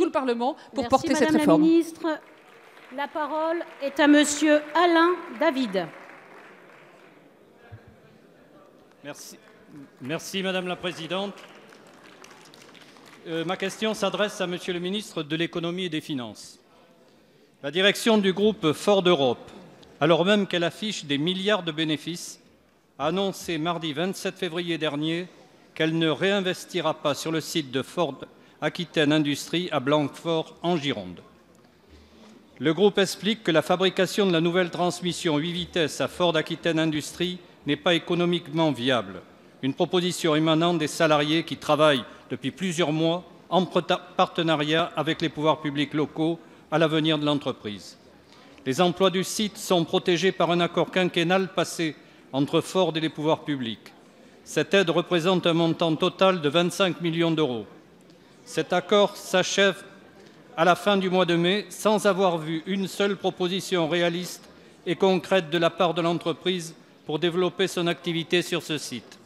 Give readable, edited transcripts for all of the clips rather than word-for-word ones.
le Parlement pour Merci, porter cette Madame réforme. la ministre. La parole est à Monsieur Alain David. Merci Madame la Présidente. Ma question s'adresse à Monsieur le ministre de l'Économie et des Finances. La direction du groupe Ford Europe, alors même qu'elle affiche des milliards de bénéfices, a annoncé mardi 27 février dernier qu'elle ne réinvestira pas sur le site de Ford Aquitaine Industries à Blanquefort en Gironde. Le groupe explique que la fabrication de la nouvelle transmission 8 vitesses à Ford Aquitaine Industries n'est pas économiquement viable. Une proposition émanant des salariés qui travaillent depuis plusieurs mois en partenariat avec les pouvoirs publics locaux à l'avenir de l'entreprise. Les emplois du site sont protégés par un accord quinquennal passé entre Ford et les pouvoirs publics. Cette aide représente un montant total de 25 millions d'euros. Cet accord s'achève à la fin du mois de mai sans avoir vu une seule proposition réaliste et concrète de la part de l'entreprise pour développer son activité sur ce site.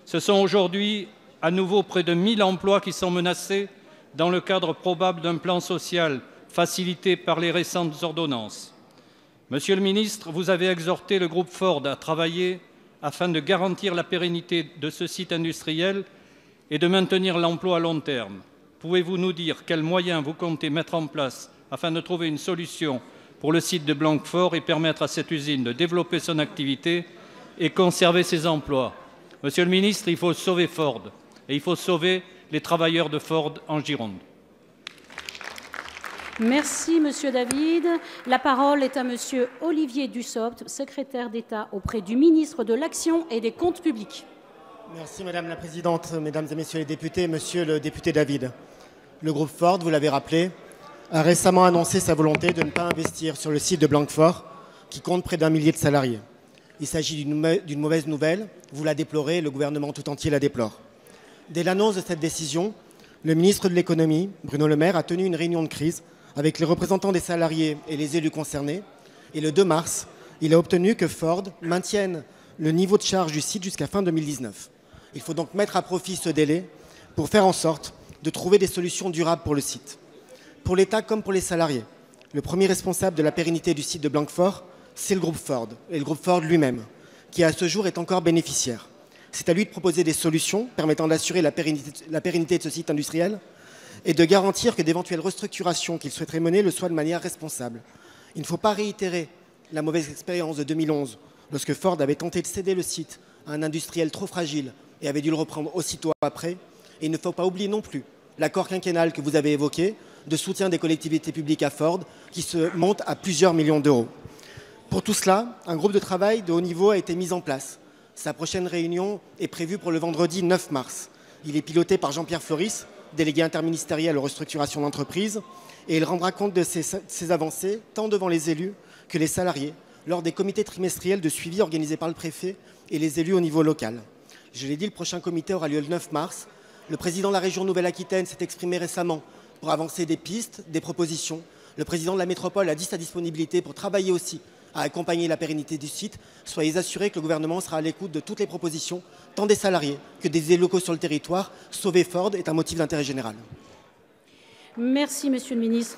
Ce sont aujourd'hui à nouveau près de 1 000 emplois qui sont menacés dans le cadre probable d'un plan social facilité par les récentes ordonnances. Monsieur le ministre, vous avez exhorté le groupe Ford à travailler afin de garantir la pérennité de ce site industriel et de maintenir l'emploi à long terme. Pouvez-vous nous dire quels moyens vous comptez mettre en place afin de trouver une solution pour le site de Blanquefort et permettre à cette usine de développer son activité et conserver ses emplois? Monsieur le ministre, il faut sauver Ford et il faut sauver les travailleurs de Ford en Gironde. Merci, Monsieur David. La parole est à Monsieur Olivier Dussopt, secrétaire d'État auprès du ministre de l'Action et des Comptes publics. Merci Madame la Présidente, Mesdames et Messieurs les députés, Monsieur le député David. Le groupe Ford, vous l'avez rappelé, a récemment annoncé sa volonté de ne pas investir sur le site de Blanquefort, qui compte près d'1 millier de salariés. Il s'agit d'une mauvaise nouvelle, vous la déplorez, le gouvernement tout entier la déplore. Dès l'annonce de cette décision, le ministre de l'Économie, Bruno Le Maire, a tenu une réunion de crise avec les représentants des salariés et les élus concernés. Et le 2 mars, il a obtenu que Ford maintienne le niveau de charge du site jusqu'à fin 2019. Il faut donc mettre à profit ce délai pour faire en sorte de trouver des solutions durables pour le site. Pour l'État comme pour les salariés, le premier responsable de la pérennité du site de Blanquefort, c'est le groupe Ford, et le groupe Ford lui-même, qui à ce jour est encore bénéficiaire. C'est à lui de proposer des solutions permettant d'assurer la pérennité de ce site industriel et de garantir que d'éventuelles restructurations qu'il souhaiterait mener le soient de manière responsable. Il ne faut pas réitérer la mauvaise expérience de 2011, lorsque Ford avait tenté de céder le site à un industriel trop fragile et avait dû le reprendre aussitôt après. Et il ne faut pas oublier non plus l'accord quinquennal que vous avez évoqué de soutien des collectivités publiques à Ford qui se monte à plusieurs millions d'euros. Pour tout cela, un groupe de travail de haut niveau a été mis en place. Sa prochaine réunion est prévue pour le vendredi 9 mars. Il est piloté par Jean-Pierre Floris, délégué interministériel aux restructurations d'entreprise, et il rendra compte de ces avancées tant devant les élus que les salariés lors des comités trimestriels de suivi organisés par le préfet et les élus au niveau local. Je l'ai dit, le prochain comité aura lieu le 9 mars. Le président de la région Nouvelle-Aquitaine s'est exprimé récemment pour avancer des pistes, des propositions. Le président de la métropole a dit sa disponibilité pour travailler aussi à accompagner la pérennité du site. Soyez assurés que le gouvernement sera à l'écoute de toutes les propositions, tant des salariés que des élus locaux sur le territoire. Sauver Ford est un motif d'intérêt général. Merci, Monsieur le ministre.